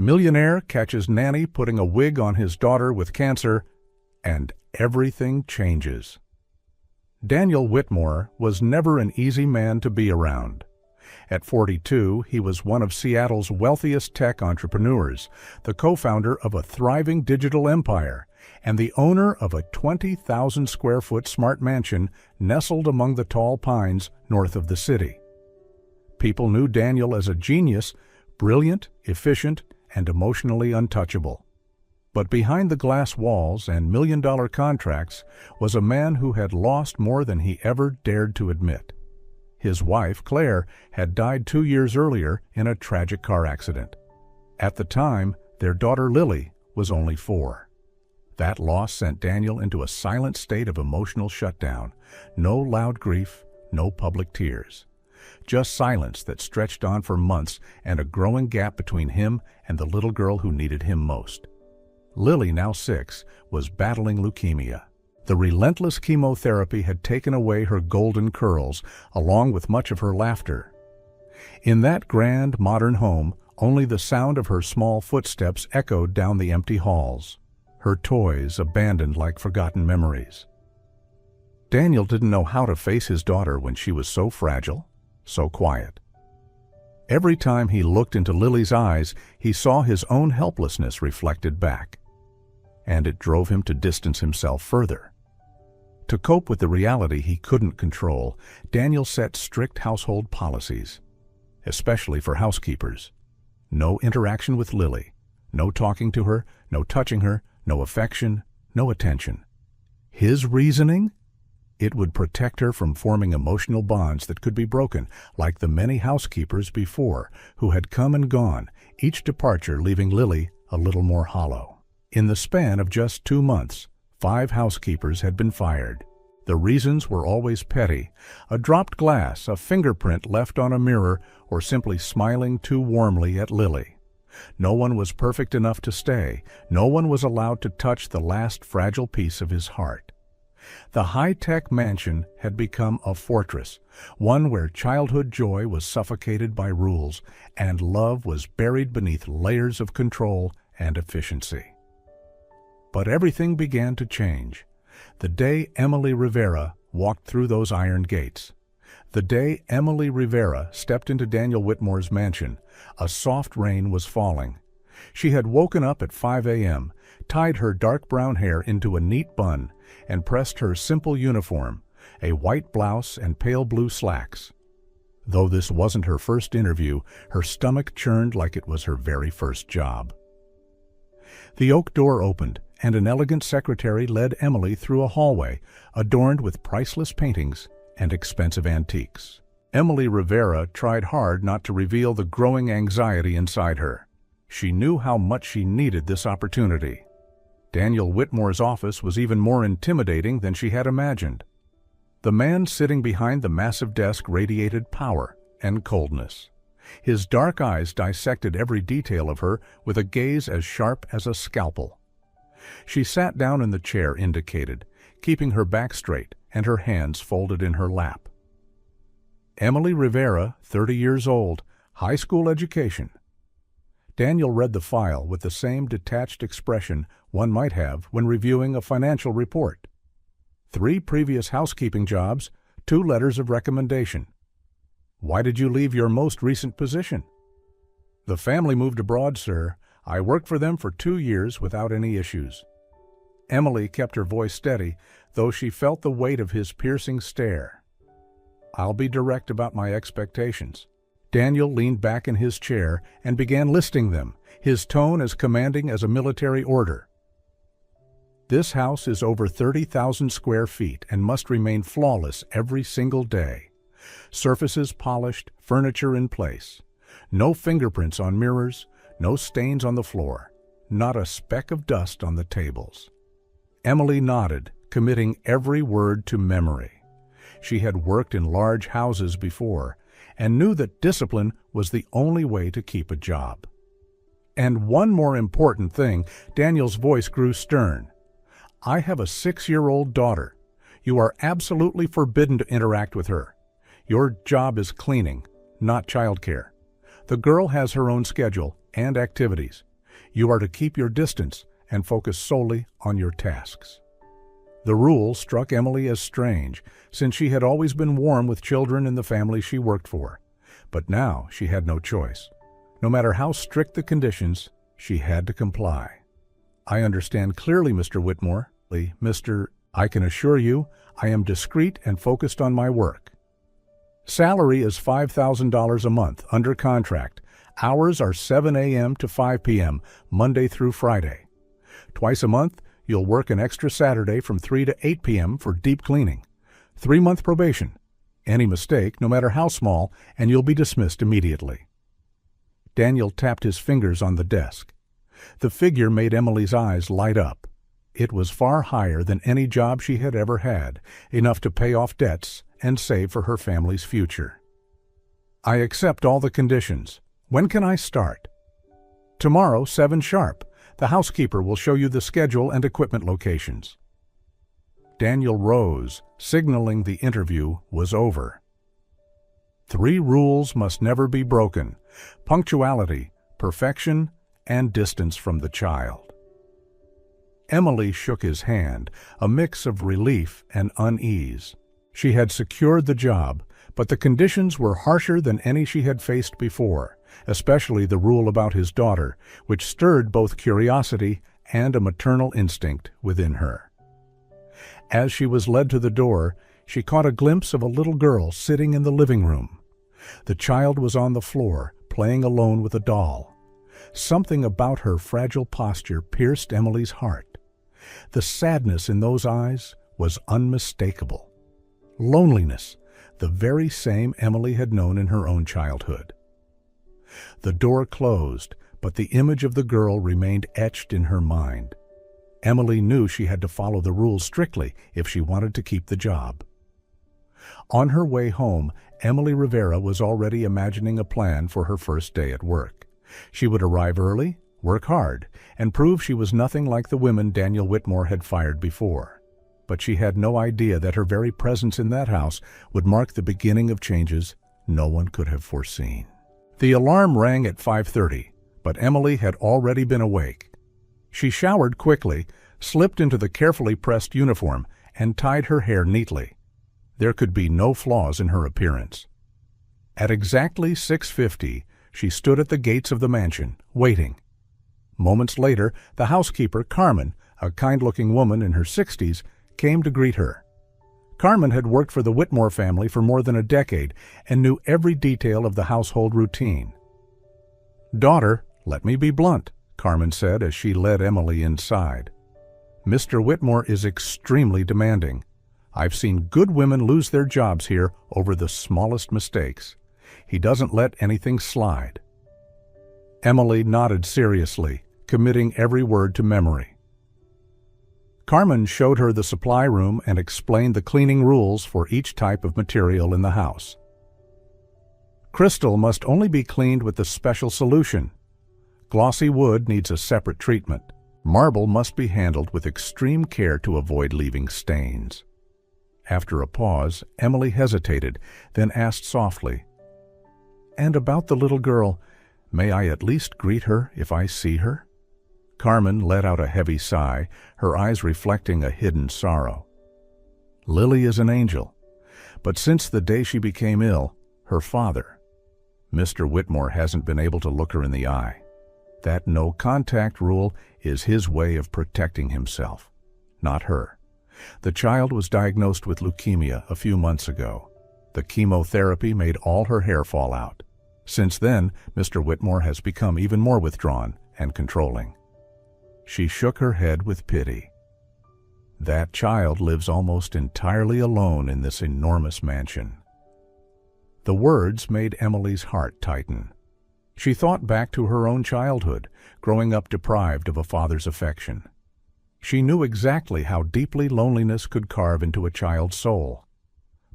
Millionaire catches Nanny putting a wig on his daughter with cancer, and everything changes. Daniel Whitmore was never an easy man to be around. At 42, he was one of Seattle's wealthiest tech entrepreneurs, the co-founder of a thriving digital empire, and the owner of a 20,000-square-foot smart mansion nestled among the tall pines north of the city. People knew Daniel as a genius, brilliant, efficient, and emotionally untouchable. But behind the glass walls and million-dollar contracts was a man who had lost more than he ever dared to admit. His wife, Claire, had died 2 years earlier in a tragic car accident. At the time, their daughter Lily was only 4. That loss sent Daniel into a silent state of emotional shutdown. No loud grief, no public tears. Just silence that stretched on for months and a growing gap between him and the little girl who needed him most. Lily, now 6, was battling leukemia. The relentless chemotherapy had taken away her golden curls, along with much of her laughter. In that grand, modern home, only the sound of her small footsteps echoed down the empty halls, her toys abandoned like forgotten memories. Daniel didn't know how to face his daughter when she was so fragile, so quiet. Every time he looked into Lily's eyes, he saw his own helplessness reflected back, and it drove him to distance himself further. To cope with the reality he couldn't control, Daniel set strict household policies, especially for housekeepers. No interaction with Lily, no talking to her, no touching her, no affection, no attention. His reasoning? It would protect her from forming emotional bonds that could be broken, like the many housekeepers before who had come and gone, each departure leaving Lily a little more hollow. In the span of just 2 months, 5 housekeepers had been fired. The reasons were always petty: a dropped glass, a fingerprint left on a mirror, or simply smiling too warmly at Lily. No one was perfect enough to stay. No one was allowed to touch the last fragile piece of his heart. The high-tech mansion had become a fortress, one where childhood joy was suffocated by rules and love was buried beneath layers of control and efficiency. But everything began to change. The day Emily Rivera walked through those iron gates. The day Emily Rivera stepped into Daniel Whitmore's mansion, a soft rain was falling. She had woken up at 5 a.m., tied her dark brown hair into a neat bun, and pressed her simple uniform, a white blouse and pale blue slacks. Though this wasn't her first interview, her stomach churned like it was her very first job. The oak door opened, and an elegant secretary led Emily through a hallway adorned with priceless paintings and expensive antiques. Emily Rivera tried hard not to reveal the growing anxiety inside her. She knew how much she needed this opportunity. Daniel Whitmore's office was even more intimidating than she had imagined. The man sitting behind the massive desk radiated power and coldness. His dark eyes dissected every detail of her with a gaze as sharp as a scalpel. She sat down in the chair indicated, keeping her back straight and her hands folded in her lap. Emily Rivera, 30 years old, high school education. Daniel read the file with the same detached expression one might have when reviewing a financial report. 3 previous housekeeping jobs, 2 letters of recommendation. Why did you leave your most recent position? The family moved abroad, sir. I worked for them for 2 years without any issues. Emily kept her voice steady, though she felt the weight of his piercing stare. I'll be direct about my expectations. Daniel leaned back in his chair and began listing them, his tone as commanding as a military order. This house is over 30,000 square feet and must remain flawless every single day. Surfaces polished, furniture in place. No fingerprints on mirrors, no stains on the floor, not a speck of dust on the tables. Emily nodded, committing every word to memory. She had worked in large houses before and knew that discipline was the only way to keep a job. And one more important thing, Daniel's voice grew stern. I have a 6-year-old daughter. You are absolutely forbidden to interact with her. Your job is cleaning, not childcare. The girl has her own schedule and activities. You are to keep your distance and focus solely on your tasks. The rule struck Emily as strange, since she had always been warm with children in the family she worked for. But now she had no choice. No matter how strict the conditions, she had to comply. "I understand clearly, Mr. Whitmore. I can assure you, I am discreet and focused on my work. Salary is $5,000 a month, under contract. Hours are 7 a.m. to 5 p.m., Monday through Friday. Twice a month, you'll work an extra Saturday from 3 to 8 p.m. for deep cleaning. 3-month probation. Any mistake, no matter how small, and you'll be dismissed immediately." Daniel tapped his fingers on the desk. The figure made Emily's eyes light up. It was far higher than any job she had ever had, enough to pay off debts and save for her family's future. "I accept all the conditions. When can I start?" "Tomorrow, 7 sharp. The housekeeper will show you the schedule and equipment locations." Daniel rose, signaling the interview was over. 3 rules must never be broken: punctuality, perfection, and distance from the child. Emily shook his hand, a mix of relief and unease. She had secured the job, but the conditions were harsher than any she had faced before, especially the rule about his daughter, which stirred both curiosity and a maternal instinct within her. As she was led to the door, she caught a glimpse of a little girl sitting in the living room. The child was on the floor, playing alone with a doll. Something about her fragile posture pierced Emily's heart. The sadness in those eyes was unmistakable. Loneliness, the very same Emily had known in her own childhood. The door closed, but the image of the girl remained etched in her mind. Emily knew she had to follow the rules strictly if she wanted to keep the job. On her way home, Emily Rivera was already imagining a plan for her first day at work. She would arrive early, work hard, and prove she was nothing like the women Daniel Whitmore had fired before. But she had no idea that her very presence in that house would mark the beginning of changes no one could have foreseen. The alarm rang at 5:30, but Emily had already been awake. She showered quickly, slipped into the carefully pressed uniform, and tied her hair neatly. There could be no flaws in her appearance. At exactly 6:50, she stood at the gates of the mansion, waiting. Moments later, the housekeeper, Carmen, a kind-looking woman in her 60s, came to greet her. Carmen had worked for the Whitmore family for more than a decade and knew every detail of the household routine. "Daughter, let me be blunt," Carmen said as she led Emily inside. "Mr. Whitmore is extremely demanding. I've seen good women lose their jobs here over the smallest mistakes. He doesn't let anything slide." Emily nodded seriously, committing every word to memory. Carmen showed her the supply room and explained the cleaning rules for each type of material in the house. Crystal must only be cleaned with the special solution. Glossy wood needs a separate treatment. Marble must be handled with extreme care to avoid leaving stains. After a pause, Emily hesitated, then asked softly, "And about the little girl, may I at least greet her if I see her?" Carmen let out a heavy sigh, her eyes reflecting a hidden sorrow. "Lily is an angel, but since the day she became ill, her father, Mr. Whitmore, hasn't been able to look her in the eye. That no-contact rule is his way of protecting himself, not her. The child was diagnosed with leukemia a few months ago. The chemotherapy made all her hair fall out. Since then, Mr. Whitmore has become even more withdrawn and controlling." She shook her head with pity. "That child lives almost entirely alone in this enormous mansion." The words made Emily's heart tighten. She thought back to her own childhood, growing up deprived of a father's affection. She knew exactly how deeply loneliness could carve into a child's soul.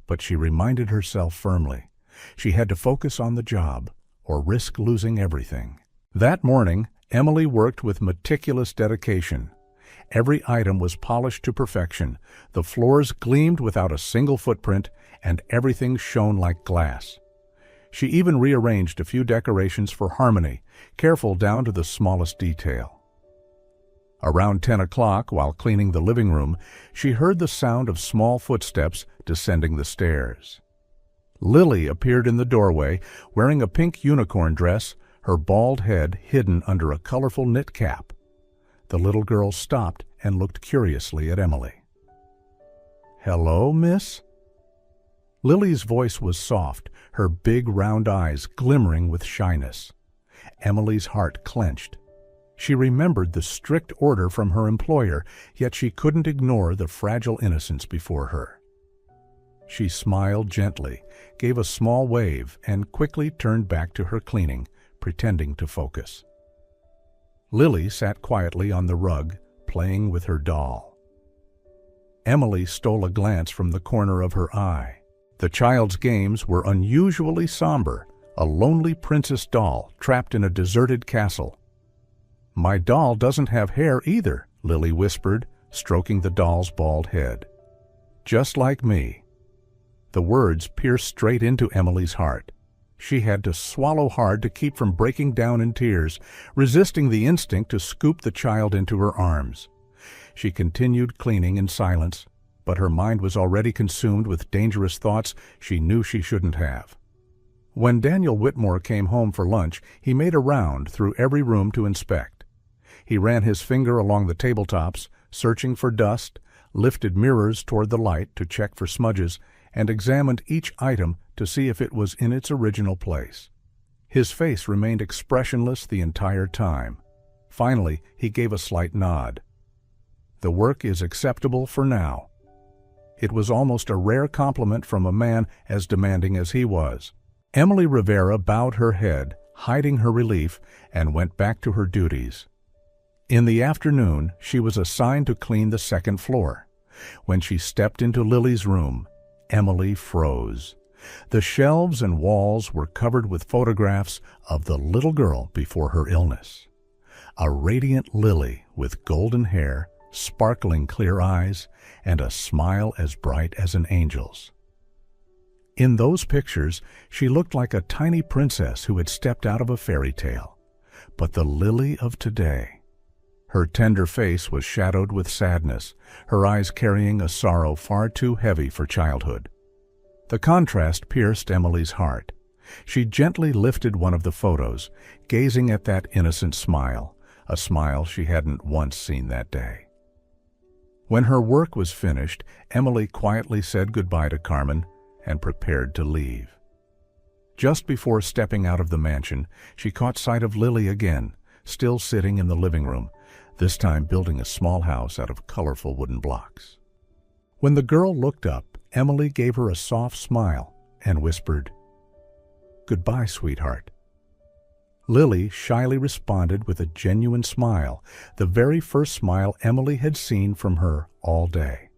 But she reminded herself firmly, she had to focus on the job or risk losing everything. That morning, Emily worked with meticulous dedication. Every item was polished to perfection, the floors gleamed without a single footprint, and everything shone like glass. She even rearranged a few decorations for harmony, careful down to the smallest detail. Around 10 o'clock, while cleaning the living room, she heard the sound of small footsteps descending the stairs. Lily appeared in the doorway, wearing a pink unicorn dress, her bald head hidden under a colorful knit cap. The little girl stopped and looked curiously at Emily. "Hello, miss?" Lily's voice was soft, her big round eyes glimmering with shyness. Emily's heart clenched. She remembered the strict order from her employer, yet she couldn't ignore the fragile innocence before her. She smiled gently, gave a small wave, and quickly turned back to her cleaning, pretending to focus. Lily sat quietly on the rug, playing with her doll. Emily stole a glance from the corner of her eye. The child's games were unusually somber, a lonely princess doll trapped in a deserted castle. "My doll doesn't have hair either," Lily whispered, stroking the doll's bald head. "Just like me." The words pierced straight into Emily's heart. She had to swallow hard to keep from breaking down in tears, resisting the instinct to scoop the child into her arms. She continued cleaning in silence, but her mind was already consumed with dangerous thoughts she knew she shouldn't have. When Daniel Whitmore came home for lunch, he made a round through every room to inspect. He ran his finger along the tabletops, searching for dust, lifted mirrors toward the light to check for smudges, and examined each item to see if it was in its original place. His face remained expressionless the entire time. Finally, he gave a slight nod. "The work is acceptable for now." It was almost a rare compliment from a man as demanding as he was. Emily Rivera bowed her head, hiding her relief, and went back to her duties. In the afternoon, she was assigned to clean the second floor. When she stepped into Lily's room, Emily froze. The shelves and walls were covered with photographs of the little girl before her illness. A radiant Lily with golden hair, sparkling clear eyes, and a smile as bright as an angel's. In those pictures, she looked like a tiny princess who had stepped out of a fairy tale. But the Lily of today, her tender face was shadowed with sadness, her eyes carrying a sorrow far too heavy for childhood. The contrast pierced Emily's heart. She gently lifted one of the photos, gazing at that innocent smile, a smile she hadn't once seen that day. When her work was finished, Emily quietly said goodbye to Carmen and prepared to leave. Just before stepping out of the mansion, she caught sight of Lily again, still sitting in the living room, this time building a small house out of colorful wooden blocks. When the girl looked up, Emily gave her a soft smile and whispered, "Goodbye, sweetheart." Lily shyly responded with a genuine smile, the very first smile Emily had seen from her all day.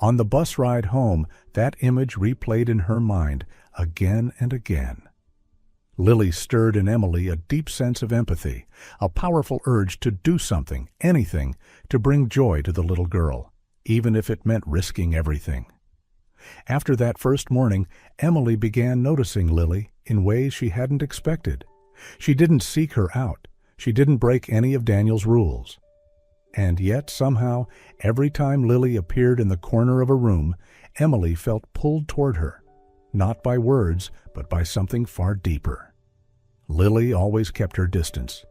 On the bus ride home, that image replayed in her mind again and again. Lily stirred in Emily a deep sense of empathy, a powerful urge to do something, anything, to bring joy to the little girl, even if it meant risking everything. After that first morning, Emily began noticing Lily in ways she hadn't expected. She didn't seek her out. She didn't break any of Daniel's rules. And yet, somehow, every time Lily appeared in the corner of a room, Emily felt pulled toward her, not by words, but by something far deeper. Lily always kept her distance.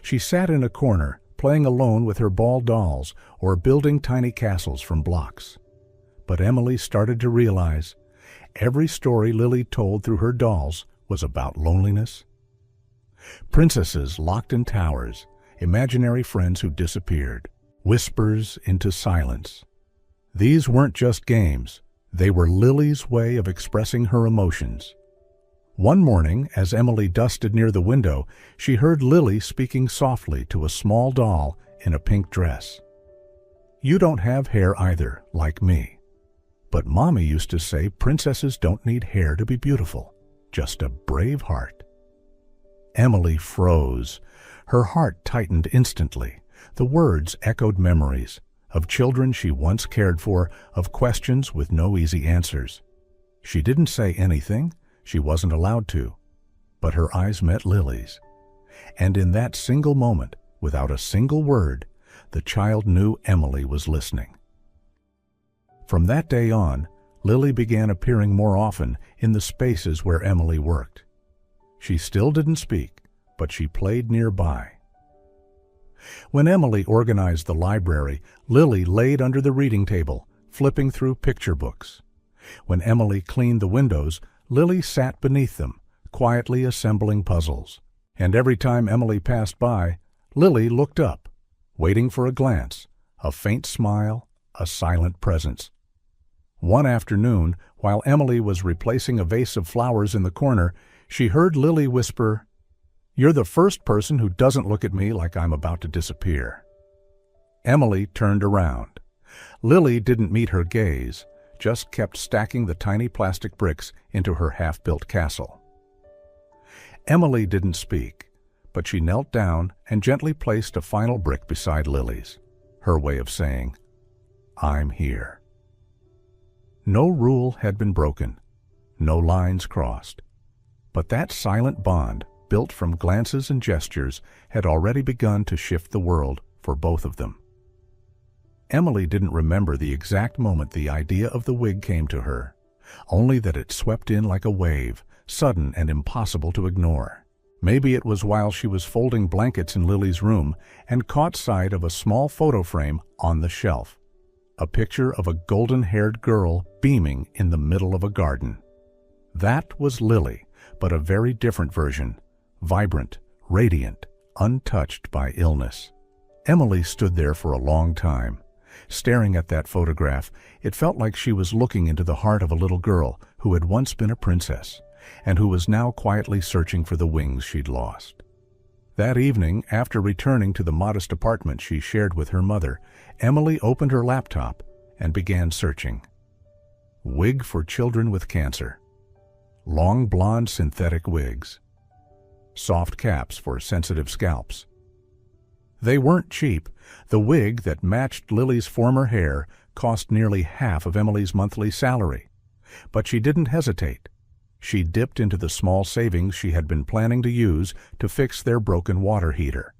She sat in a corner, playing alone with her ball dolls or building tiny castles from blocks. But Emily started to realize every story Lily told through her dolls was about loneliness. Princesses locked in towers, imaginary friends who disappeared, whispers into silence. These weren't just games. They were Lily's way of expressing her emotions. One morning, as Emily dusted near the window, she heard Lily speaking softly to a small doll in a pink dress. "You don't have hair either, like me. But Mommy used to say princesses don't need hair to be beautiful, just a brave heart." Emily froze. Her heart tightened instantly. The words echoed memories of children she once cared for, of questions with no easy answers. She didn't say anything, She wasn't allowed to, but her eyes met Lily's. And in that single moment, without a single word, the child knew Emily was listening. From that day on, Lily began appearing more often in the spaces where Emily worked. She still didn't speak, but she played nearby. When Emily organized the library, Lily laid under the reading table, flipping through picture books. When Emily cleaned the windows, Lily sat beneath them, quietly assembling puzzles. And every time Emily passed by, Lily looked up, waiting for a glance, a faint smile, a silent presence. One afternoon, while Emily was replacing a vase of flowers in the corner, she heard Lily whisper, "You're the first person who doesn't look at me like I'm about to disappear." Emily turned around. Lily didn't meet her gaze, just kept stacking the tiny plastic bricks into her half-built castle. Emily didn't speak, but she knelt down and gently placed a final brick beside Lily's, her way of saying, "I'm here." No rule had been broken, no lines crossed, but that silent bond, built from glances and gestures, had already begun to shift the world for both of them. Emily didn't remember the exact moment the idea of the wig came to her, only that it swept in like a wave, sudden and impossible to ignore. Maybe it was while she was folding blankets in Lily's room and caught sight of a small photo frame on the shelf, a picture of a golden-haired girl beaming in the middle of a garden. That was Lily, but a very different version, vibrant, radiant, untouched by illness. Emily stood there for a long time. Staring at that photograph, it felt like she was looking into the heart of a little girl who had once been a princess, and who was now quietly searching for the wings she'd lost. That evening, after returning to the modest apartment she shared with her mother, Emily opened her laptop and began searching. Wig for children with cancer. Long blonde synthetic wigs. Soft caps for sensitive scalps. They weren't cheap. The wig that matched Lily's former hair cost nearly half of Emily's monthly salary. But she didn't hesitate. She dipped into the small savings she had been planning to use to fix their broken water heater,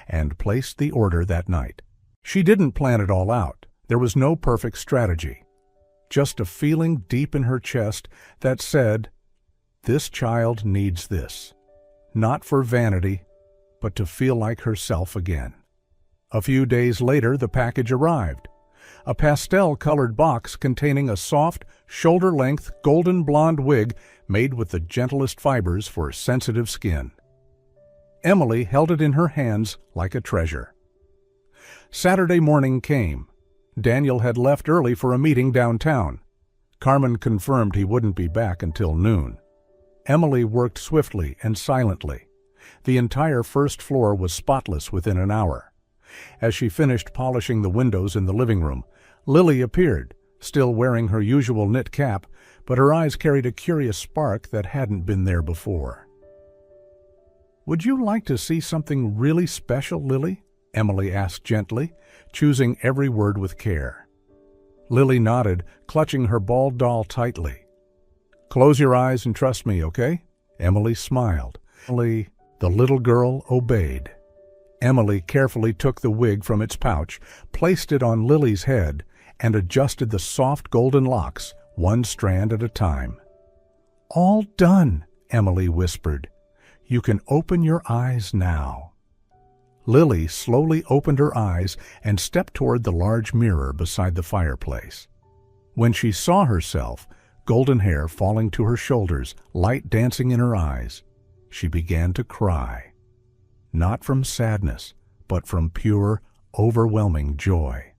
and placed the order that night. She didn't plan it all out. There was no perfect strategy. Just a feeling deep in her chest that said, "This child needs this. Not for vanity, but to feel like herself again." A few days later, the package arrived. A pastel-colored box containing a soft, shoulder-length, golden blonde wig made with the gentlest fibers for sensitive skin. Emily held it in her hands like a treasure. Saturday morning came. Daniel had left early for a meeting downtown. Carmen confirmed he wouldn't be back until noon. Emily worked swiftly and silently. The entire first floor was spotless within an hour. As she finished polishing the windows in the living room, Lily appeared, still wearing her usual knit cap, but her eyes carried a curious spark that hadn't been there before. "Would you like to see something really special, Lily?" Emily asked gently, choosing every word with care. Lily nodded, clutching her bald doll tightly. "Close your eyes and trust me, okay?" Emily smiled. The little girl obeyed. Emily carefully took the wig from its pouch, placed it on Lily's head, and adjusted the soft golden locks, one strand at a time. "All done," Emily whispered. "You can open your eyes now." Lily slowly opened her eyes and stepped toward the large mirror beside the fireplace. When she saw herself, golden hair falling to her shoulders, light dancing in her eyes, she began to cry. Not from sadness, but from pure, overwhelming joy.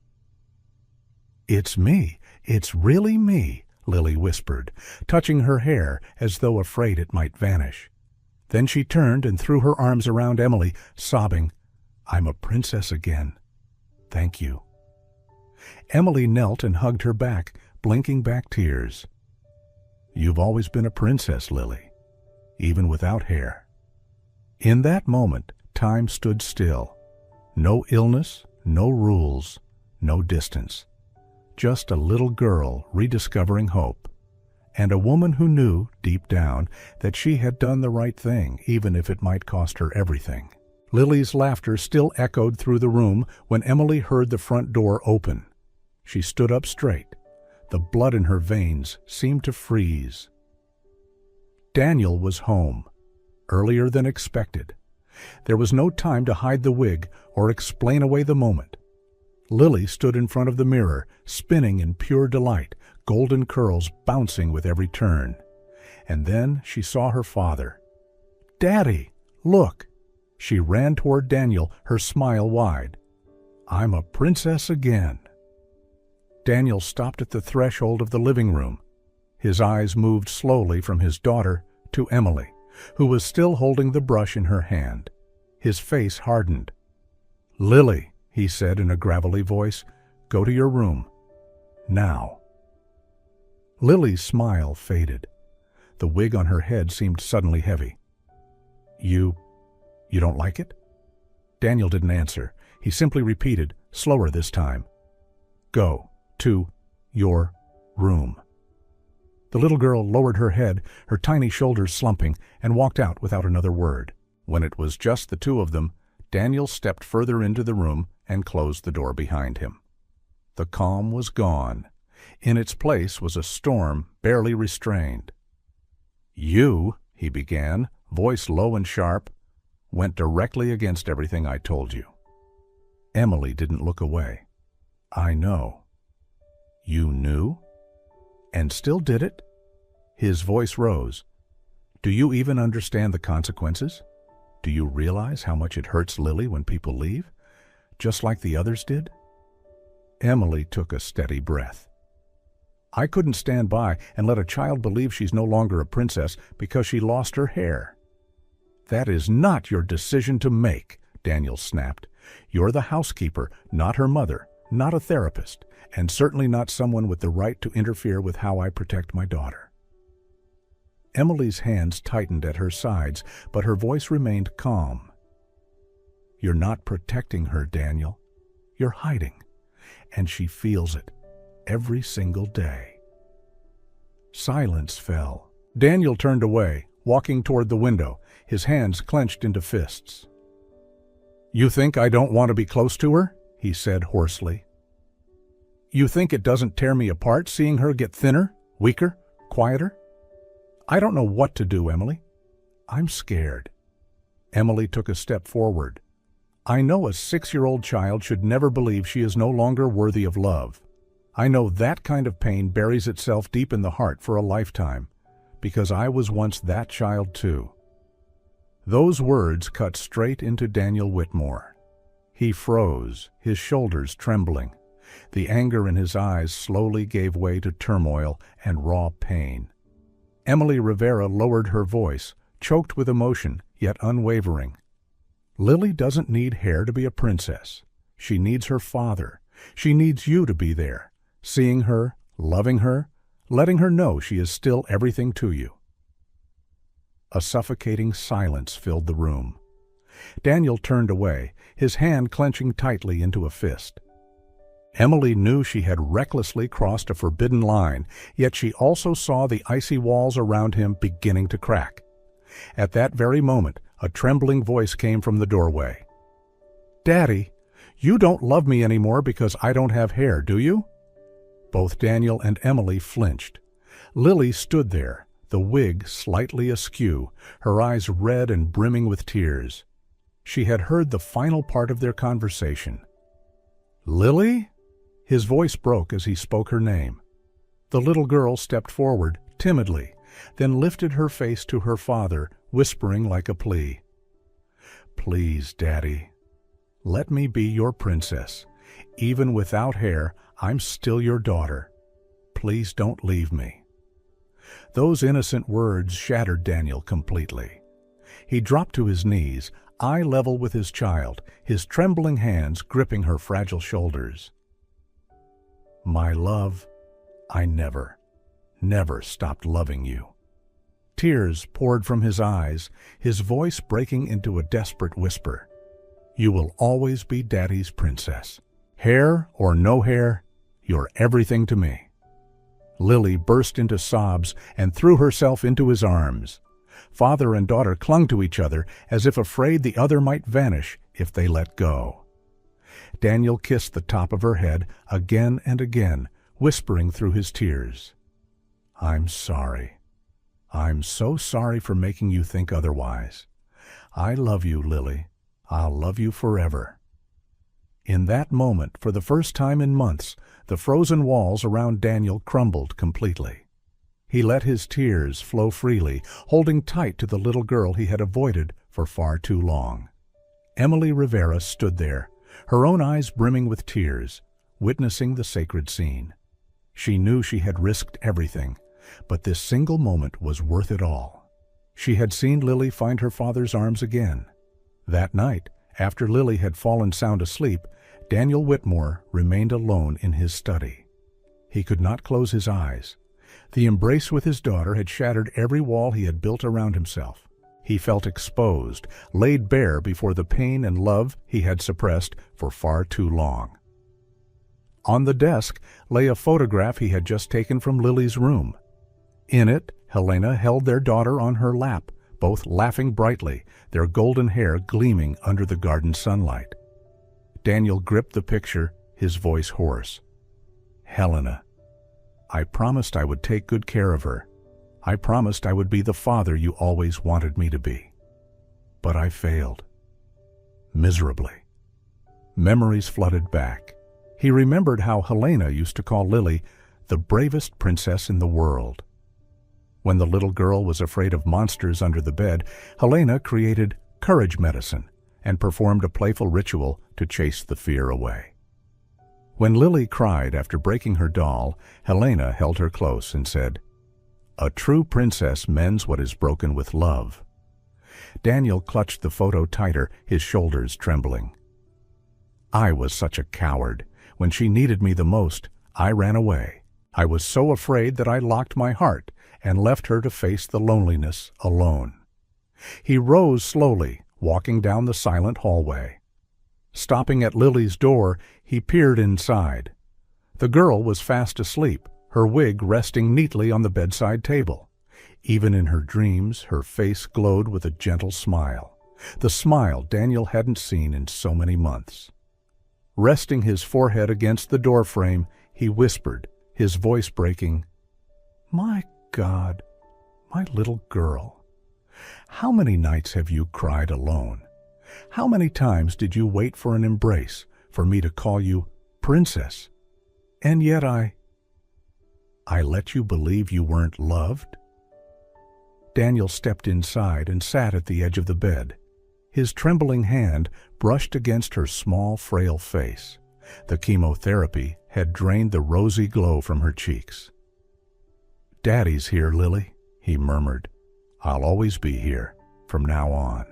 "It's me. It's really me," Lily whispered, touching her hair as though afraid it might vanish. Then she turned and threw her arms around Emily, sobbing, "I'm a princess again. Thank you." Emily knelt and hugged her back, blinking back tears. "You've always been a princess, Lily, even without hair." In that moment, time stood still. No illness, no rules, no distance. Just a little girl rediscovering hope. and a woman who knew, deep down, that she had done the right thing, even if it might cost her everything. Lily's laughter still echoed through the room when Emily heard the front door open. She stood up straight. The blood in her veins seemed to freeze. Daniel was home, earlier than expected. There was no time to hide the wig or explain away the moment. Lily stood in front of the mirror, spinning in pure delight, golden curls bouncing with every turn. And then she saw her father. "Daddy, look!" She ran toward Daniel, her smile wide. "I'm a princess again." Daniel stopped at the threshold of the living room. His eyes moved slowly from his daughter to Emily, who was still holding the brush in her hand. His face hardened. "Lily," he said in a gravelly voice, "go to your room. Now." Lily's smile faded. The wig on her head seemed suddenly heavy. You don't like it?" Daniel didn't answer. He simply repeated, slower this time, "Go to your room." The little girl lowered her head, her tiny shoulders slumping, and walked out without another word. When it was just the two of them, Daniel stepped further into the room and closed the door behind him. The calm was gone. In its place was a storm barely restrained. "You," he began, voice low and sharp, "went directly against everything I told you." Emily didn't look away. "I know." "You knew? And still did it?" His voice rose. "Do you even understand the consequences? Do you realize how much it hurts Lily when people leave, just like the others did?" Emily took a steady breath. "I couldn't stand by and let a child believe she's no longer a princess because she lost her hair." "That is not your decision to make," Daniel snapped. "You're the housekeeper, not her mother, not a therapist, and certainly not someone with the right to interfere with how I protect my daughter." Emily's hands tightened at her sides, but her voice remained calm. "You're not protecting her, Daniel. You're hiding, and she feels it every single day." Silence fell. Daniel turned away, walking toward the window, his hands clenched into fists. "You think I don't want to be close to her?" he said hoarsely. "You think it doesn't tear me apart seeing her get thinner, weaker, quieter? I don't know what to do, Emily. I'm scared." Emily took a step forward. "I know a 6-year-old child should never believe she is no longer worthy of love. I know that kind of pain buries itself deep in the heart for a lifetime, because I was once that child too." Those words cut straight into Daniel Whitmore. He froze, his shoulders trembling. The anger in his eyes slowly gave way to turmoil and raw pain. Emily Rivera lowered her voice, choked with emotion, yet unwavering. "Lily doesn't need hair to be a princess. She needs her father. She needs you to be there, seeing her, loving her, letting her know she is still everything to you." A suffocating silence filled the room. Daniel turned away, his hand clenching tightly into a fist. Emily knew she had recklessly crossed a forbidden line, yet she also saw the icy walls around him beginning to crack. At that very moment, a trembling voice came from the doorway. "Daddy, you don't love me anymore because I don't have hair, do you?" Both Daniel and Emily flinched. Lily stood there, the wig slightly askew, her eyes red and brimming with tears. She had heard the final part of their conversation. "Lily?" His voice broke as he spoke her name. The little girl stepped forward, timidly, then lifted her face to her father, whispering like a plea. "Please, Daddy, let me be your princess. Even without hair, I'm still your daughter. Please don't leave me." Those innocent words shattered Daniel completely. He dropped to his knees, eye level with his child, his trembling hands gripping her fragile shoulders. "My love, I never stopped loving you." Tears poured from his eyes, his voice breaking into a desperate whisper. "You will always be Daddy's princess. Hair or no hair, you're everything to me." Lily burst into sobs and threw herself into his arms. Father and daughter clung to each other as if afraid the other might vanish if they let go. Daniel kissed the top of her head again and again, whispering through his tears, "I'm sorry. I'm so sorry for making you think otherwise. I love you, Lily. I'll love you forever." In that moment, for the first time in months, the frozen walls around Daniel crumbled completely. He let his tears flow freely, holding tight to the little girl he had avoided for far too long. Emily Rivera stood there, her own eyes brimming with tears, witnessing the sacred scene. She knew she had risked everything, but this single moment was worth it all. She had seen Lily find her father's arms again. That night, after Lily had fallen sound asleep, Daniel Whitmore remained alone in his study. He could not close his eyes. The embrace with his daughter had shattered every wall he had built around himself. He felt exposed, laid bare before the pain and love he had suppressed for far too long. On the desk lay a photograph he had just taken from Lily's room. In it, Helena held their daughter on her lap, both laughing brightly, their golden hair gleaming under the garden sunlight. Daniel gripped the picture, his voice hoarse. "Helena, I promised I would take good care of her. I promised I would be the father you always wanted me to be. But I failed. Miserably." Memories flooded back. He remembered how Helena used to call Lily the bravest princess in the world. When the little girl was afraid of monsters under the bed, Helena created courage medicine and performed a playful ritual to chase the fear away. When Lily cried after breaking her doll, Helena held her close and said, "A true princess mends what is broken with love." Daniel clutched the photo tighter, his shoulders trembling. "I was such a coward. When she needed me the most, I ran away. I was so afraid that I locked my heart and left her to face the loneliness alone." He rose slowly, walking down the silent hallway. Stopping at Lily's door, he peered inside. The girl was fast asleep, her wig resting neatly on the bedside table. Even in her dreams, her face glowed with a gentle smile, the smile Daniel hadn't seen in so many months. Resting his forehead against the doorframe, he whispered, his voice breaking, "My God, my little girl. How many nights have you cried alone? How many times did you wait for an embrace, for me to call you princess? And yet I let you believe you weren't loved?" Daniel stepped inside and sat at the edge of the bed. His trembling hand brushed against her small, frail face. The chemotherapy had drained the rosy glow from her cheeks. "Daddy's here, Lily," he murmured. "I'll always be here, from now on."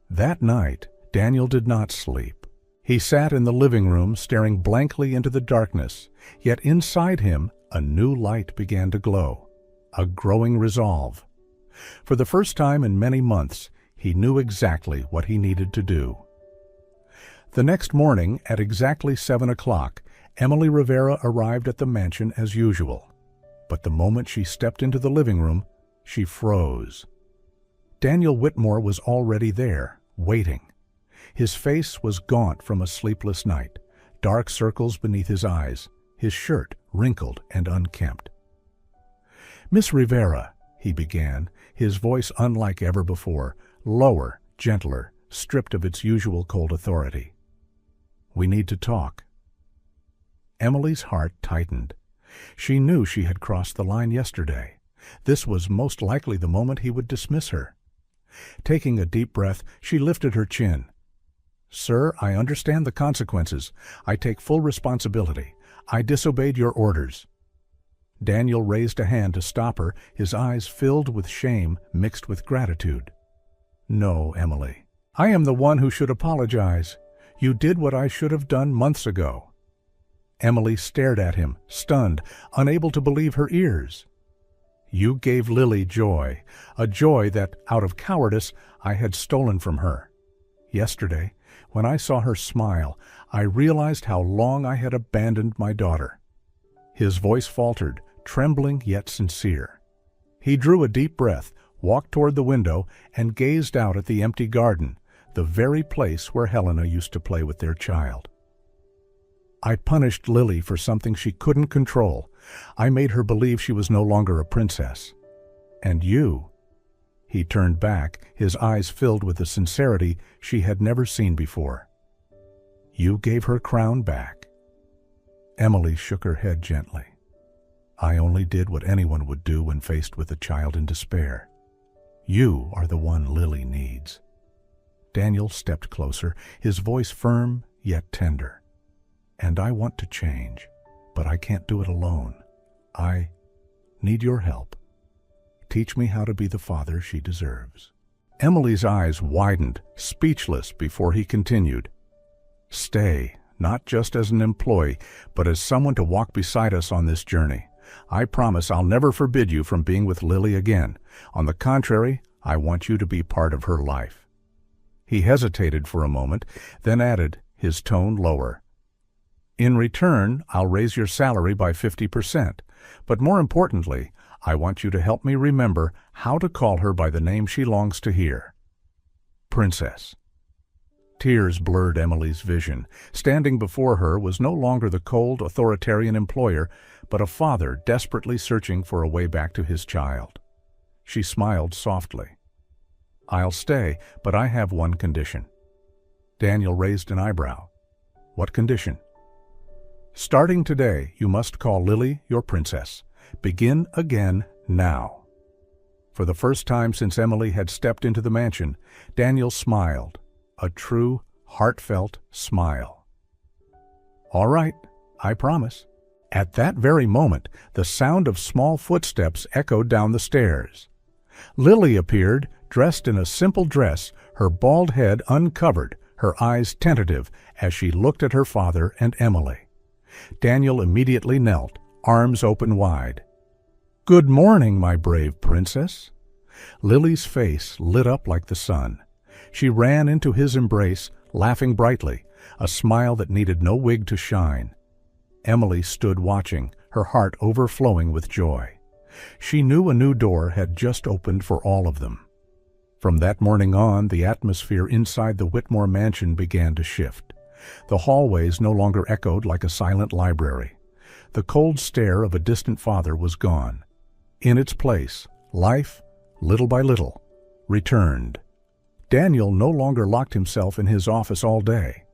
That night, Daniel did not sleep. He sat in the living room staring blankly into the darkness, yet inside him a new light began to glow, a growing resolve. For the first time in many months, he knew exactly what he needed to do. The next morning, at exactly 7 o'clock, Emily Rivera arrived at the mansion as usual. But the moment she stepped into the living room, she froze. Daniel Whitmore was already there, waiting. His face was gaunt from a sleepless night, dark circles beneath his eyes, his shirt wrinkled and unkempt. "Miss Rivera," he began, his voice unlike ever before, lower, gentler, stripped of its usual cold authority. "We need to talk." Emily's heart tightened. She knew she had crossed the line yesterday. This was most likely the moment he would dismiss her. Taking a deep breath, she lifted her chin. "Sir, I understand the consequences. I take full responsibility. I disobeyed your orders." Daniel raised a hand to stop her, his eyes filled with shame mixed with gratitude. "No, Emily. I am the one who should apologize. You did what I should have done months ago." Emily stared at him, stunned, unable to believe her ears. "You gave Lily joy, a joy that, out of cowardice, I had stolen from her. Yesterday, when I saw her smile, I realized how long I had abandoned my daughter." His voice faltered, trembling yet sincere. He drew a deep breath, walked toward the window, and gazed out at the empty garden, the very place where Helena used to play with their child. I punished Lily for something she couldn't control. I made her believe she was no longer a princess. And you—" he turned back, his eyes filled with a sincerity she had never seen before. "You gave her crown back." Emily shook her head gently. "I only did what anyone would do when faced with a child in despair. You are the one Lily needs." Daniel stepped closer, his voice firm yet tender. "And I want to change, but I can't do it alone. I need your help. Teach me how to be the father she deserves." Emily's eyes widened, speechless, before he continued. "Stay, not just as an employee, but as someone to walk beside us on this journey. I promise I'll never forbid you from being with Lily again. On the contrary, I want you to be part of her life." He hesitated for a moment, then added, his tone lower, "In return, I'll raise your salary by 50%, but more importantly, I want you to help me remember how to call her by the name she longs to hear. Princess." Tears blurred Emily's vision. Standing before her was no longer the cold, authoritarian employer, but a father desperately searching for a way back to his child. She smiled softly. "I'll stay, but I have one condition." Daniel raised an eyebrow. "What condition?" "Starting today, you must call Lily your princess. Begin again now." For the first time since Emily had stepped into the mansion, Daniel smiled, a true, heartfelt smile. "All right, I promise." At that very moment, the sound of small footsteps echoed down the stairs. Lily appeared, dressed in a simple dress, her bald head uncovered, her eyes tentative as she looked at her father and Emily. Daniel immediately knelt, arms open wide. "Good morning, my brave princess." Lily's face lit up like the sun. She ran into his embrace, laughing brightly, a smile that needed no wig to shine. Emily stood watching, her heart overflowing with joy. She knew a new door had just opened for all of them. From that morning on, the atmosphere inside the Whitmore mansion began to shift. The hallways no longer echoed like a silent library. The cold stare of a distant father was gone. In its place, life, little by little, returned. Daniel no longer locked himself in his office all day.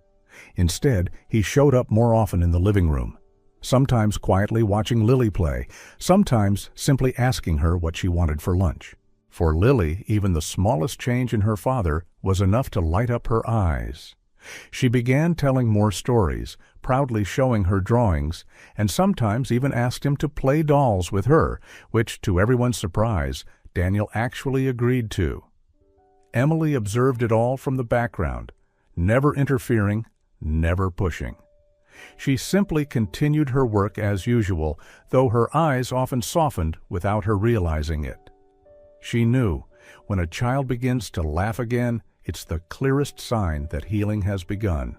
Instead, he showed up more often in the living room, sometimes quietly watching Lily play, sometimes simply asking her what she wanted for lunch. For Lily, even the smallest change in her father was enough to light up her eyes. She began telling more stories, proudly showing her drawings, and sometimes even asked him to play dolls with her, which, to everyone's surprise, Daniel actually agreed to. Emily observed it all from the background, never interfering, never pushing. She simply continued her work as usual, though her eyes often softened without her realizing it. She knew, when a child begins to laugh again, it's the clearest sign that healing has begun.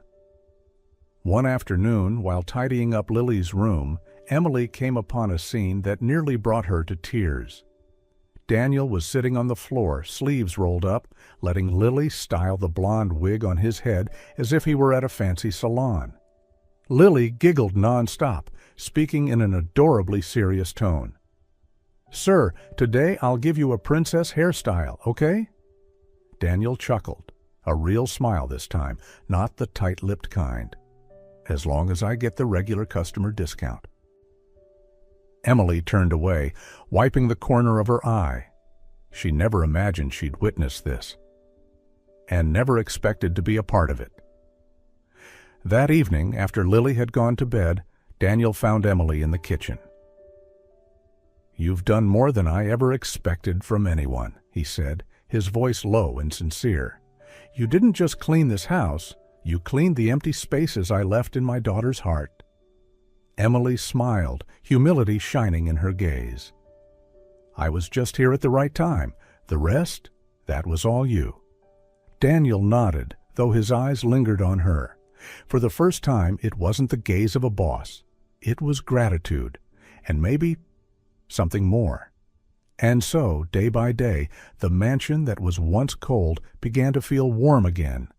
One afternoon, while tidying up Lily's room, Emily came upon a scene that nearly brought her to tears. Daniel was sitting on the floor, sleeves rolled up, letting Lily style the blonde wig on his head as if he were at a fancy salon. Lily giggled nonstop, speaking in an adorably serious tone. "Sir, today I'll give you a princess hairstyle, okay?" Daniel chuckled, a real smile this time, not the tight-lipped kind. "As long as I get the regular customer discount." Emily turned away, wiping the corner of her eye. She never imagined she'd witness this, and never expected to be a part of it. That evening, after Lily had gone to bed, Daniel found Emily in the kitchen. "You've done more than I ever expected from anyone," he said, his voice low and sincere. "You didn't just clean this house, you cleaned the empty spaces I left in my daughter's heart." Emily smiled, humility shining in her gaze. "I was just here at the right time. The rest, that was all you." Daniel nodded, though his eyes lingered on her. For the first time, it wasn't the gaze of a boss. It was gratitude, and maybe something more. And so, day by day, the mansion that was once cold began to feel warm again,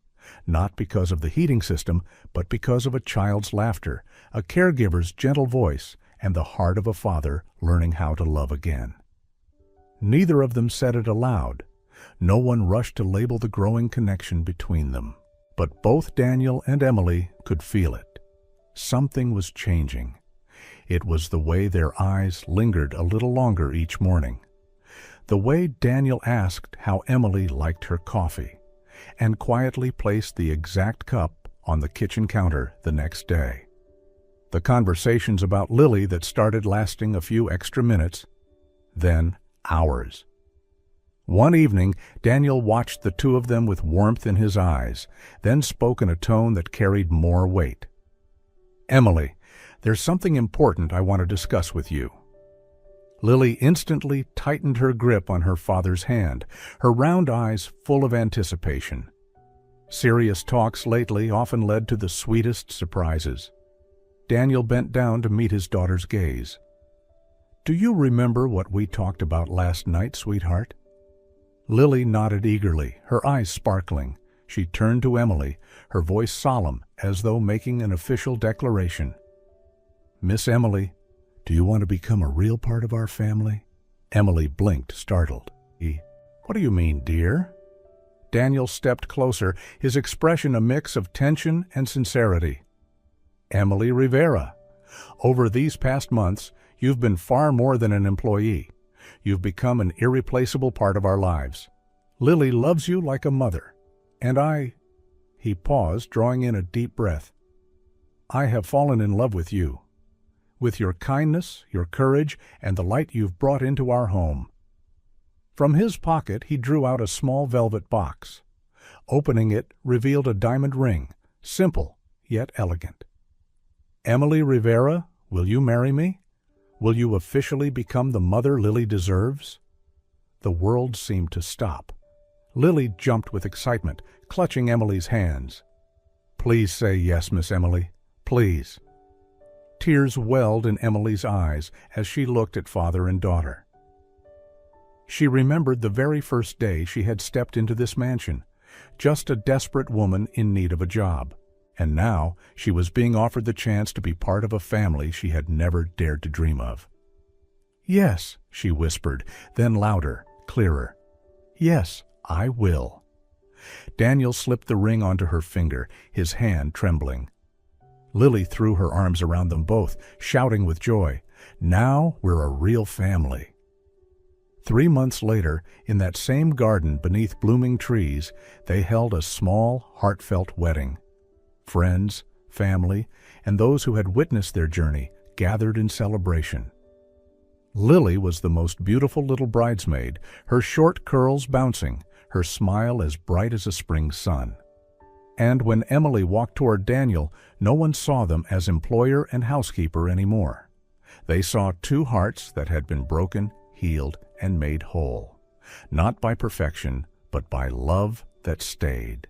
not because of the heating system, but because of a child's laughter, a caregiver's gentle voice, and the heart of a father learning how to love again. Neither of them said it aloud. No one rushed to label the growing connection between them. But both Daniel and Emily could feel it. Something was changing. It was the way their eyes lingered a little longer each morning, the way Daniel asked how Emily liked her coffee, and quietly placed the exact cup on the kitchen counter the next day. The conversations about Lily that started lasting a few extra minutes, then hours. One evening, Daniel watched the two of them with warmth in his eyes, then spoke in a tone that carried more weight. "Emily, there's something important I want to discuss with you." Lily instantly tightened her grip on her father's hand, her round eyes full of anticipation. Serious talks lately often led to the sweetest surprises. Daniel bent down to meet his daughter's gaze. "Do you remember what we talked about last night, sweetheart?" Lily nodded eagerly, her eyes sparkling. She turned to Emily, her voice solemn, as though making an official declaration. "Miss Emily, do you want to become a real part of our family?" Emily blinked, startled. "What do you mean, dear?" Daniel stepped closer, his expression a mix of tension and sincerity. "Emily Rivera, over these past months, you've been far more than an employee. You've become an irreplaceable part of our lives. Lily loves you like a mother, and I—" He paused, drawing in a deep breath. "I have fallen in love with you, with your kindness, your courage, and the light you've brought into our home." From his pocket he drew out a small velvet box. Opening it revealed a diamond ring, simple yet elegant. "Emily Rivera, will you marry me? Will you officially become the mother Lily deserves?" The world seemed to stop. Lily jumped with excitement, clutching Emily's hands. "Please say yes, Miss Emily. Please." Tears welled in Emily's eyes as she looked at father and daughter. She remembered the very first day she had stepped into this mansion, just a desperate woman in need of a job. And now she was being offered the chance to be part of a family she had never dared to dream of. "Yes," she whispered, then louder, clearer. "Yes, I will." Daniel slipped the ring onto her finger, his hand trembling. Lily threw her arms around them both, shouting with joy, "Now we're a real family." 3 months later, in that same garden beneath blooming trees, they held a small, heartfelt wedding. Friends, family, and those who had witnessed their journey gathered in celebration. Lily was the most beautiful little bridesmaid, her short curls bouncing, her smile as bright as a spring sun. And when Emily walked toward Daniel, no one saw them as employer and housekeeper anymore. They saw two hearts that had been broken, healed, and made whole, not by perfection, but by love that stayed.